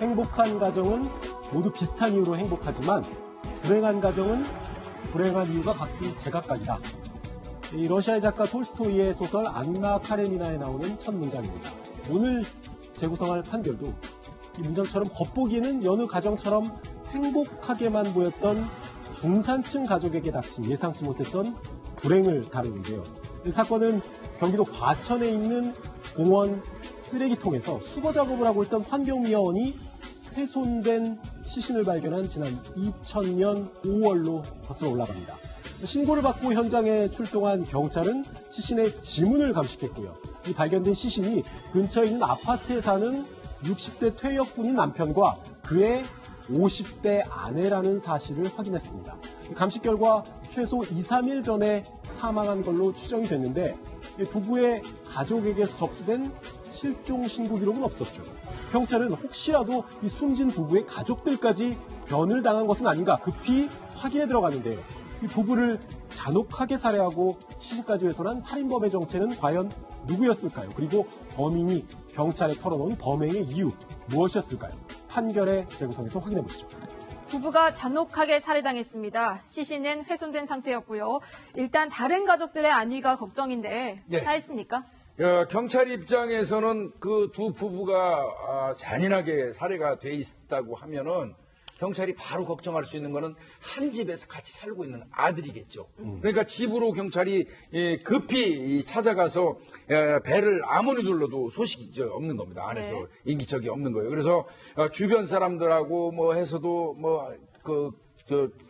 행복한 가정은 모두 비슷한 이유로 행복하지만 불행한 가정은 불행한 이유가 각기 제각각이다. 이 러시아의 작가 톨스토이의 소설 안나 카레니나에 나오는 첫 문장입니다. 오늘 재구성할 판결도 이 문장처럼 겉보기에는 여느 가정처럼 행복하게만 보였던 중산층 가족에게 닥친 예상치 못했던 불행을 다루는데요. 이 사건은 경기도 과천에 있는 공원 쓰레기통에서 수거 작업을 하고 있던 환경미화원이 훼손된 시신을 발견한 지난 2000년 5월로 거슬러 올라갑니다. 신고를 받고 현장에 출동한 경찰은 시신의 지문을 감식했고요. 이 발견된 시신이 근처에 있는 아파트에 사는 60대 퇴역군인 남편과 그의 50대 아내라는 사실을 확인했습니다. 감식 결과 최소 2, 3일 전에 사망한 걸로 추정이 됐는데 부부의 가족에게서 접수된 실종 신고 기록은 없었죠. 경찰은 혹시라도 이 숨진 부부의 가족들까지 변을 당한 것은 아닌가 급히 확인에 들어갔는데요. 이 부부를 잔혹하게 살해하고 시신까지 훼손한 살인범의 정체는 과연 누구였을까요? 그리고 범인이 경찰에 털어놓은 범행의 이유 무엇이었을까요? 판결의 재구성에서 확인해 보시죠. 부부가 잔혹하게 살해당했습니다. 시신은 훼손된 상태였고요. 일단 다른 가족들의 안위가 걱정인데 사했습니까? 경찰 입장에서는 그 두 부부가 잔인하게 살해가 돼 있다고 하면은 경찰이 바로 걱정할 수 있는 거는 한 집에서 같이 살고 있는 아들이겠죠. 그러니까 집으로 경찰이 급히 찾아가서 배를 아무리 눌러도 소식이 없는 겁니다. 안에서 네. 인기척이 없는 거예요. 그래서 주변 사람들하고 뭐 해서도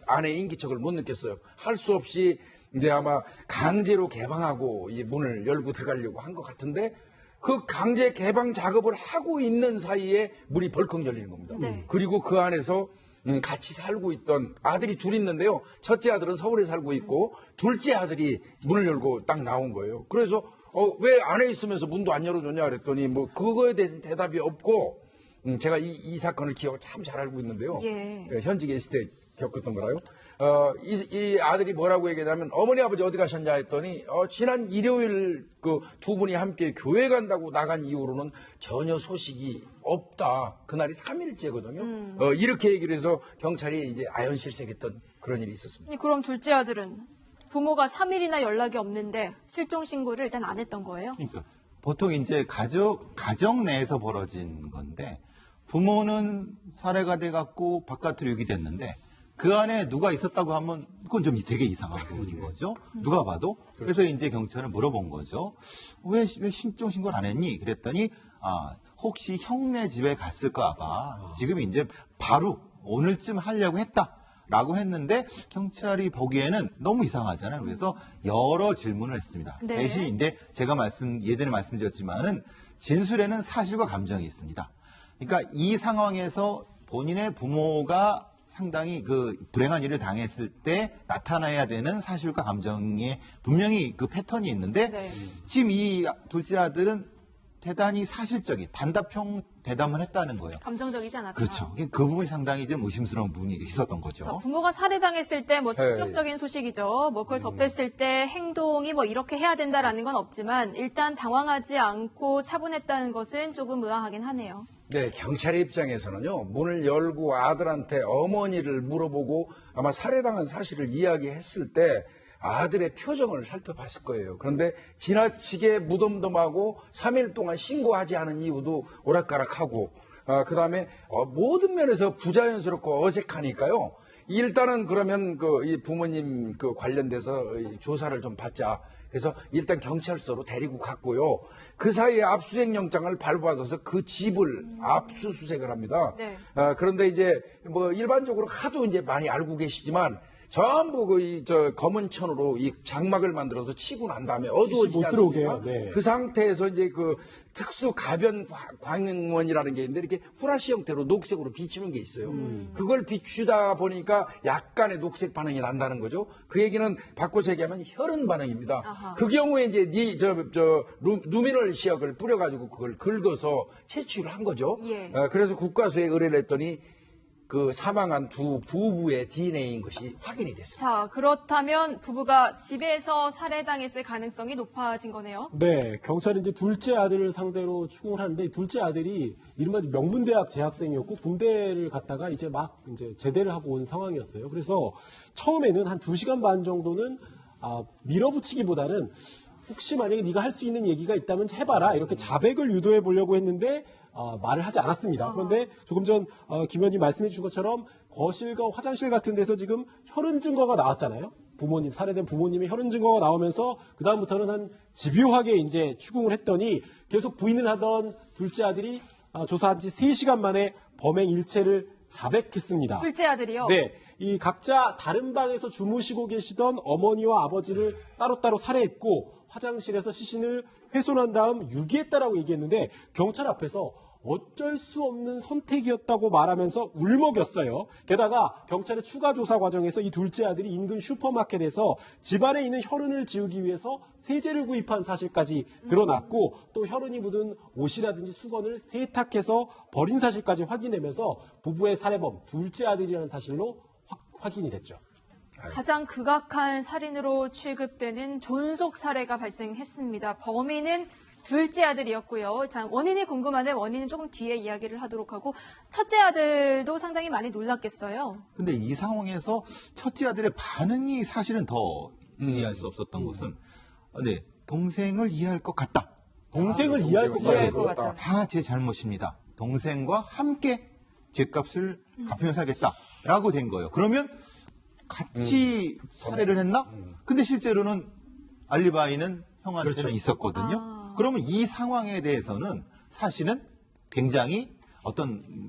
안에 인기척을 못 느꼈어요. 할 수 없이 이제 아마 강제로 개방하고 이 문을 열고 들어가려고 한 것 같은데 그 강제 개방 작업을 하고 있는 사이에 문이 벌컥 열리는 겁니다. 네. 그리고 그 안에서 같이 살고 있던 아들이 둘 있는데요. 첫째 아들은 서울에 살고 있고 둘째 아들이 문을 열고 딱 나온 거예요. 그래서 왜 안에 있으면서 문도 안 열어줬냐 그랬더니 뭐 그거에 대해서 대답이 없고 제가 이 사건을 기억을 참 잘 알고 있는데요. 예. 현직에 있을 때 겪었던 거라요. 이 아들이 뭐라고 얘기하냐면 어머니 아버지 어디 가셨냐 했더니 지난 일요일 그 두 분이 함께 교회 간다고 나간 이후로는 전혀 소식이 없다. 그날이 3일째거든요. 이렇게 얘기를 해서 경찰이 이제 아연실색했던 그런 일이 있었습니다. 그럼 둘째 아들은 부모가 3일이나 연락이 없는데 실종 신고를 일단 안 했던 거예요? 그러니까 보통 이제 가정 내에서 벌어진 건데 부모는 살해가 돼갖고 바깥으로 유기됐는데 그 안에 누가 있었다고 하면 그건 좀 되게 이상한 부분인 거죠. 누가 봐도. 그래서 이제 경찰은 물어본 거죠. 왜 실종 신고를 안 했니? 그랬더니 혹시 형네 집에 갔을까 봐 지금 이제 바로 오늘쯤 하려고 했다라고 했는데 경찰이 보기에는 너무 이상하잖아요. 그래서 여러 질문을 했습니다. 네. 대신 이제 제가 예전에 말씀드렸지만은 진술에는 사실과 감정이 있습니다. 그러니까 이 상황에서 본인의 부모가 상당히 그 불행한 일을 당했을 때 나타나야 되는 사실과 감정에 분명히 그 패턴이 있는데 네. 지금 이 둘째 아들은 대단히 사실적인 단답형 대담을 했다는 거예요. 감정적이지 않았다. 그렇죠. 그 부분이 상당히 좀 의심스러운 부분이 있었던 거죠. 자, 부모가 살해당했을 때 뭐 충격적인 소식이죠. 뭐 그걸 접했을 때 행동이 뭐 이렇게 해야 된다라는 건 없지만 일단 당황하지 않고 차분했다는 것은 조금 의아하긴 하네요. 네, 경찰의 입장에서는요, 문을 열고 아들한테 어머니를 물어보고 아마 살해당한 사실을 이야기했을 때 아들의 표정을 살펴봤을 거예요. 그런데 지나치게 무덤덤하고 3일 동안 신고하지 않은 이유도 오락가락하고, 그 다음에 모든 면에서 부자연스럽고 어색하니까요. 일단은 그러면 이 부모님 관련돼서 조사를 좀 받자. 그래서 일단 경찰서로 데리고 갔고요. 그 사이에 압수수색 영장을 발부받아서 그 집을 압수수색을 합니다. 네. 그런데 이제 뭐 일반적으로 하도 이제 많이 알고 계시지만 전부 검은 천으로 이 장막을 만들어서 치고 난 다음에 어두워지지 못 들어오게요. 않습니까? 네. 그 상태에서 이제 그 특수 가변 광원이라는 게 있는데 이렇게 후라시 형태로 녹색으로 비추는 게 있어요. 그걸 비추다 보니까 약간의 녹색 반응이 난다는 거죠. 그 얘기는 바꿔서 얘기하면 혈흔 반응입니다. 아하. 그 경우에 이제 루미널 시약을 뿌려가지고 그걸 긁어서 채취를 한 거죠. 예. 그래서 국과수에 의뢰를 했더니 그 사망한 두 부부의 DNA인 것이 확인이 됐습니다. 자, 그렇다면 부부가 집에서 살해당했을 가능성이 높아진 거네요. 네, 경찰은 이제 둘째 아들을 상대로 추궁을 하는데 둘째 아들이 이른바 명문대학 재학생이었고 군대를 갔다가 이제 막 이제 제대를 하고 온 상황이었어요. 그래서 처음에는 한 2시간 반 정도는 밀어붙이기보다는 혹시 만약에 네가 할 수 있는 얘기가 있다면 해봐라 이렇게 자백을 유도해 보려고 했는데 말을 하지 않았습니다. 그런데 조금 전 김 의원님 말씀해 주신 것처럼 거실과 화장실 같은 데서 지금 혈흔 증거가 나왔잖아요. 부모님, 살해된 부모님의 혈흔 증거가 나오면서 그다음부터는 한 집요하게 이제 추궁을 했더니 계속 부인을 하던 둘째 아들이 조사한 지 3시간 만에 범행 일체를 자백했습니다. 둘째 아들이요? 네. 이 각자 다른 방에서 주무시고 계시던 어머니와 아버지를 따로따로 살해했고 화장실에서 시신을 훼손한 다음 유기했다라고 얘기했는데 경찰 앞에서 어쩔 수 없는 선택이었다고 말하면서 울먹였어요. 게다가 경찰의 추가 조사 과정에서 이 둘째 아들이 인근 슈퍼마켓에서 집안에 있는 혈흔을 지우기 위해서 세제를 구입한 사실까지 드러났고 또 혈흔이 묻은 옷이라든지 수건을 세탁해서 버린 사실까지 확인되면서 부부의 살해범 둘째 아들이라는 사실로 확인이 됐죠. 가장 극악한 살인으로 취급되는 존속 살해가 발생했습니다. 범인은 둘째 아들이었고요. 자, 원인이 궁금한데 원인은 조금 뒤에 이야기를 하도록 하고 첫째 아들도 상당히 많이 놀랐겠어요. 근데 이 상황에서 첫째 아들의 반응이 사실은 더 이해할 수 없었던 것은 네, 동생을 이해할 것 같다. 동생을 이해할 것 같아요. 다 제 잘못입니다. 동생과 함께 죗값을 갚으면서 하겠다라고 된 거예요. 그러면 같이 살해를 했나? 근데 실제로는 알리바이는 형한테는 그렇죠. 있었거든요. 그러면 이 상황에 대해서는 사실은 굉장히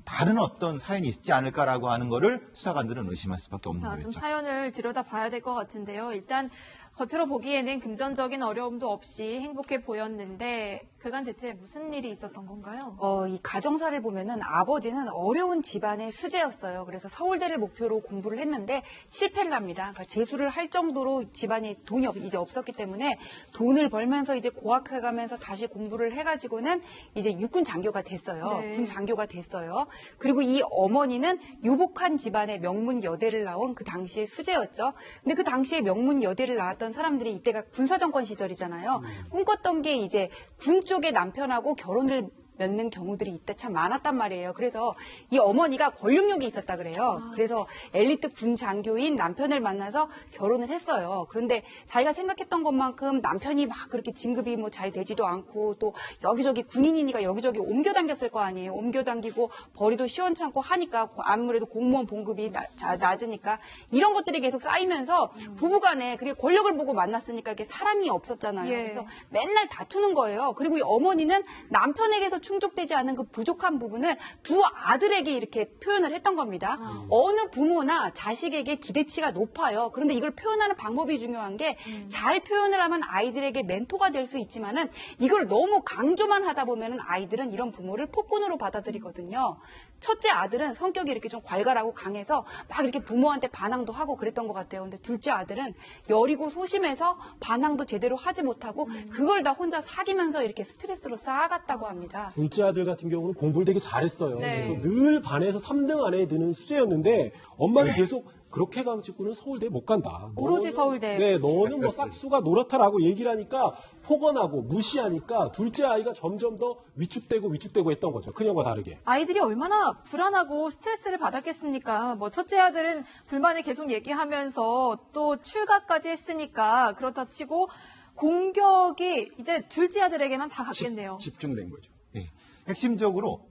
다른 어떤 사연이 있지 않을까라고 하는 거를 수사관들은 의심할 수밖에 없는 자, 거겠죠. 좀 사연을 들여다봐야 될 것 같은데요. 일단 겉으로 보기에는 금전적인 어려움도 없이 행복해 보였는데 그간 대체 무슨 일이 있었던 건가요? 이 가정사를 보면은 아버지는 어려운 집안의 수재였어요. 그래서 서울대를 목표로 공부를 했는데 실패를 합니다. 그러니까 재수를 할 정도로 집안에 돈이 이제 없었기 때문에 돈을 벌면서 이제 고학해가면서 다시 공부를 해가지고는 이제 육군 장교가 됐어요. 네. 군 장교가 됐어요. 그리고 이 어머니는 유복한 집안의 명문 여대를 나온 그 당시의 수재였죠. 근데 그 당시에 명문 여대를 나왔던 사람들이 이때가 군사정권 시절이잖아요. 꿈꿨던 게 이제 군 쪽의 남편하고 결혼을 맺는 경우들이 이때 참 많았단 말이에요. 그래서 이 어머니가 권력욕이 있었다 그래요. 그래서 엘리트 군 장교인 남편을 만나서 결혼을 했어요. 그런데 자기가 생각했던 것만큼 남편이 막 그렇게 진급이 뭐 잘 되지도 않고 또 여기저기 군인이니까 여기저기 옮겨 당겼을 거 아니에요. 옮겨 당기고 벌이도 시원찮고 하니까 아무래도 공무원 봉급이 낮으니까 이런 것들이 계속 쌓이면서 부부간에 그리고 권력을 보고 만났으니까 이게 사람이 없었잖아요. 예. 그래서 맨날 다투는 거예요. 그리고 이 어머니는 남편에게서 충족되지 않은 그 부족한 부분을 두 아들에게 이렇게 표현을 했던 겁니다. 어느 부모나 자식에게 기대치가 높아요. 그런데 이걸 표현하는 방법이 중요한 게 잘 표현을 하면 아이들에게 멘토가 될 수 있지만은 이걸 너무 강조만 하다 보면은 아이들은 이런 부모를 폭군으로 받아들이거든요. 첫째 아들은 성격이 이렇게 좀 괄괄하고 강해서 막 이렇게 부모한테 반항도 하고 그랬던 것 같아요. 근데 둘째 아들은 여리고 소심해서 반항도 제대로 하지 못하고 그걸 다 혼자 사귀면서 이렇게 스트레스로 쌓아갔다고 합니다. 둘째 아들 같은 경우는 공부를 되게 잘했어요. 네. 그래서 늘 반에서 3등 안에 드는 수재였는데 엄마는 계속 그렇게 가지고는 서울대 못 간다. 오로지 서울대. 네, 너는 뭐 싹수가 노랗다라고 얘기를 하니까 폭언하고 무시하니까 둘째 아이가 점점 더 위축되고 했던 거죠. 큰형과 다르게. 아이들이 얼마나 불안하고 스트레스를 받았겠습니까? 뭐 첫째 아들은 불만을 계속 얘기하면서 또 출가까지 했으니까 그렇다 치고 공격이 이제 둘째 아들에게만 다 갔겠네요. 집중된 거죠. 네. 핵심적으로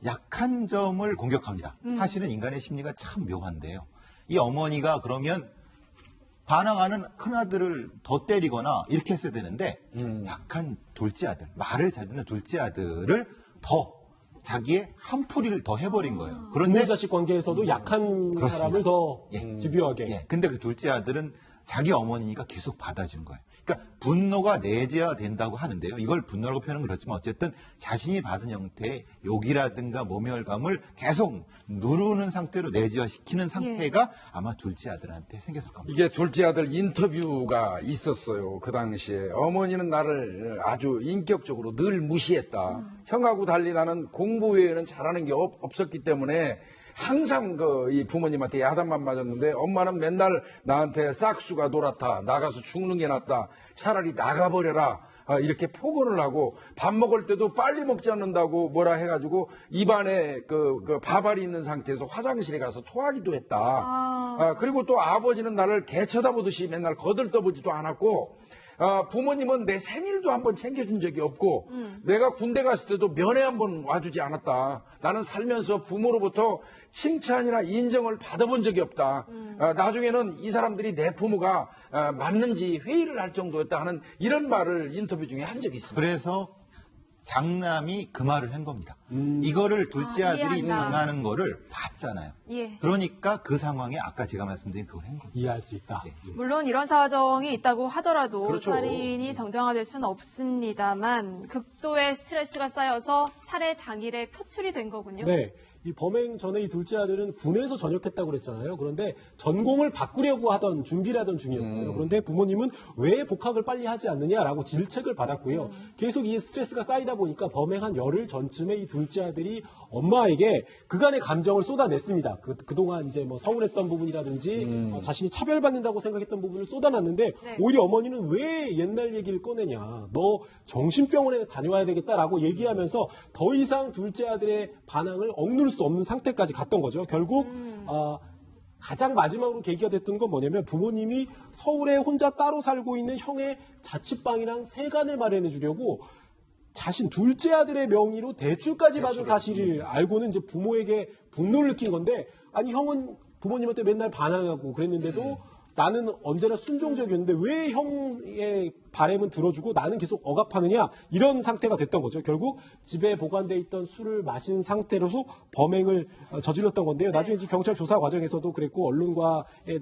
약한 점을 공격합니다. 사실은 인간의 심리가 참 묘한데요. 이 어머니가 그러면 반항하는 큰아들을 더 때리거나 이렇게 했어야 되는데 약한 둘째 아들, 말을 잘 듣는 둘째 아들을 더 자기의 한풀이를 더 해버린 거예요. 그런데 부모 자식 관계에서도 약한 그렇습니다. 사람을 더 예. 집요하게. 예. 근데 그 둘째 아들은 자기 어머니니까 계속 받아준 거예요. 그러니까 분노가 내재화된다고 하는데요. 이걸 분노라고 표현은 그렇지만 어쨌든 자신이 받은 형태의 욕이라든가 모멸감을 계속 누르는 상태로 내재화시키는 상태가 아마 둘째 아들한테 생겼을 겁니다. 이게 둘째 아들 인터뷰가 있었어요. 그 당시에 어머니는 나를 아주 인격적으로 늘 무시했다. 형하고 달리 나는 공부 외에는 잘하는 게 없었기 때문에 항상 이 부모님한테 야단만 맞았는데 엄마는 맨날 나한테 싹수가 돌았다. 나가서 죽는 게 낫다. 차라리 나가버려라. 이렇게 폭언을 하고 밥 먹을 때도 빨리 먹지 않는다고 뭐라 해가지고 입안에 그 밥알이 있는 상태에서 화장실에 가서 토하기도 했다. 그리고 또 아버지는 나를 개 쳐다보듯이 맨날 거들떠보지도 않았고 부모님은 내 생일도 한번 챙겨준 적이 없고 내가 군대 갔을 때도 면회 한번 와주지 않았다. 나는 살면서 부모로부터 칭찬이나 인정을 받아본 적이 없다. 나중에는 이 사람들이 내 부모가 맞는지 회의를 할 정도였다 하는 이런 말을 인터뷰 중에 한 적이 있습니다. 그래서 장남이 그 말을 한 겁니다. 이거를 둘째 아들이 이해한다. 당하는 거를 봤잖아요. 예. 그러니까 그 상황에 아까 제가 말씀드린 그걸 한 겁니다. 이해할 수 있다. 물론 이런 사정이 있다고 하더라도 그렇죠. 살인이 정당화될 수는 없습니다만 극도의 스트레스가 쌓여서 살해 당일에 표출이 된 거군요. 네. 이 범행 전에 이 둘째 아들은 군에서 전역했다고 그랬잖아요. 그런데 전공을 바꾸려고 준비를 하던 중이었어요. 그런데 부모님은 왜 복학을 빨리 하지 않느냐라고 질책을 받았고요. 계속 이 스트레스가 쌓이다 보니까 범행한 열흘 전쯤에 이 둘째 아들이 엄마에게 그간의 감정을 쏟아냈습니다. 그동안 이제 뭐 서운했던 부분이라든지 자신이 차별받는다고 생각했던 부분을 쏟아놨는데 네. 오히려 어머니는 왜 옛날 얘기를 꺼내냐. 너 정신병원에 다녀와야 되겠다라고 얘기하면서 더 이상 둘째 아들의 반항을 억누를 수 없는 상태까지 갔던 거죠. 결국 가장 마지막으로 계기가 됐던 건 뭐냐면 부모님이 서울에 혼자 따로 살고 있는 형의 자취방이랑 세간을 마련해 주려고 자신 둘째 아들의 명의로 대출까지 받은 사실을 알고는 이제 부모에게 분노를 느낀 건데 아니 형은 부모님한테 맨날 반항하고 그랬는데도 나는 언제나 순종적이었는데 왜 형의 바램은 들어주고 나는 계속 억압하느냐 이런 상태가 됐던 거죠. 결국 집에 보관돼 있던 술을 마신 상태로서 범행을 저질렀던 건데요. 나중에 이제 경찰 조사 과정에서도 그랬고 언론과의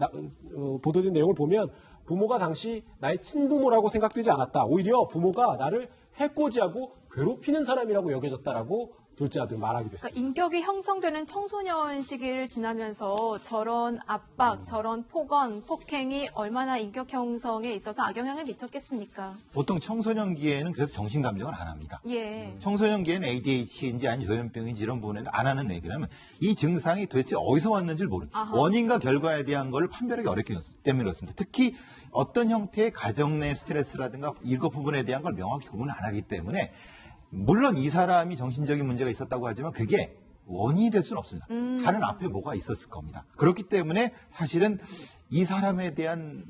보도된 내용을 보면 부모가 당시 나의 친부모라고 생각되지 않았다. 오히려 부모가 나를 해코지하고 괴롭히는 사람이라고 여겨졌다라고 둘째 아들 말하기도 했습니다. 그러니까 인격이 형성되는 청소년 시기를 지나면서 저런 압박, 저런 폭언, 폭행이 얼마나 인격 형성에 있어서 악영향을 미쳤겠습니까? 보통 청소년기에는 그래서 정신감정을 안 합니다. 예. 청소년기에는 ADHD인지 아니면 조현병인지 이런 부분에는 안 하는 얘기라면 이 증상이 도대체 어디서 왔는지를 모르는 원인과 결과에 대한 걸 판별하기 어렵기 때문에 그렇습니다. 특히 어떤 형태의 가정 내 스트레스라든가 이거 부분에 대한 걸 명확히 구분을 안 하기 때문에 물론 이 사람이 정신적인 문제가 있었다고 하지만 그게 원인이 될 수는 없습니다. 다른 앞에 뭐가 있었을 겁니다. 그렇기 때문에 사실은 이 사람에 대한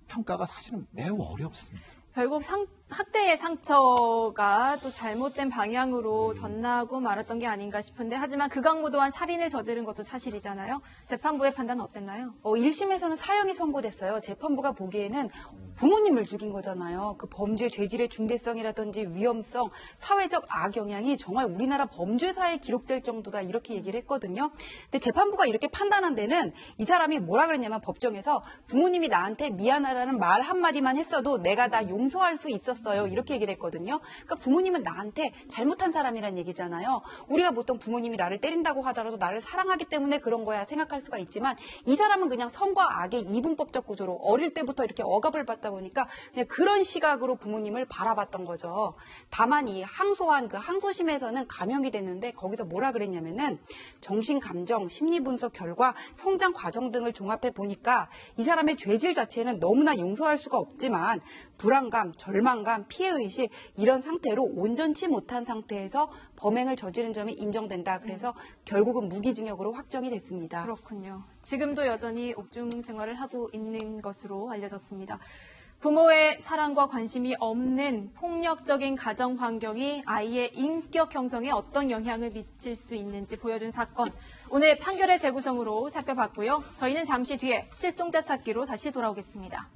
평가가 사실은 매우 어렵습니다. 결국 학대의 상처가 또 잘못된 방향으로 덧나고 말았던 게 아닌가 싶은데 하지만 극악무도한 살인을 저지른 것도 사실이잖아요. 재판부의 판단은 어땠나요? 1심에서는 사형이 선고됐어요. 재판부가 보기에는 부모님을 죽인 거잖아요. 그 범죄 죄질의 중대성이라든지 위험성, 사회적 악영향이 정말 우리나라 범죄사에 기록될 정도다 이렇게 얘기를 했거든요. 근데 재판부가 이렇게 판단한 데는 이 사람이 뭐라 그랬냐면 법정에서 부모님이 나한테 미안하다는 말 한마디만 했어도 내가 다 용서할 수 있었어요. 이렇게 얘기를 했거든요. 그러니까 부모님은 나한테 잘못한 사람이란 얘기잖아요. 우리가 보통 부모님이 나를 때린다고 하더라도 나를 사랑하기 때문에 그런 거야 생각할 수가 있지만 이 사람은 그냥 선과 악의 이분법적 구조로 어릴 때부터 이렇게 억압을 받다 보니까 그냥 그런 시각으로 부모님을 바라봤던 거죠. 다만 이 항소한 그 항소심에서는 감형이 됐는데 거기서 뭐라 그랬냐면은 정신, 감정, 심리 분석 결과 성장 과정 등을 종합해 보니까 이 사람의 죄질 자체는 너무나 용서할 수가 없지만 불안감, 절망감, 피해의식 이런 상태로 온전치 못한 상태에서 범행을 저지른 점이 인정된다. 그래서 결국은 무기징역으로 확정이 됐습니다. 그렇군요. 지금도 여전히 옥중 생활을 하고 있는 것으로 알려졌습니다. 부모의 사랑과 관심이 없는 폭력적인 가정 환경이 아이의 인격 형성에 어떤 영향을 미칠 수 있는지 보여준 사건. 오늘 판결의 재구성으로 살펴봤고요. 저희는 잠시 뒤에 실종자 찾기로 다시 돌아오겠습니다.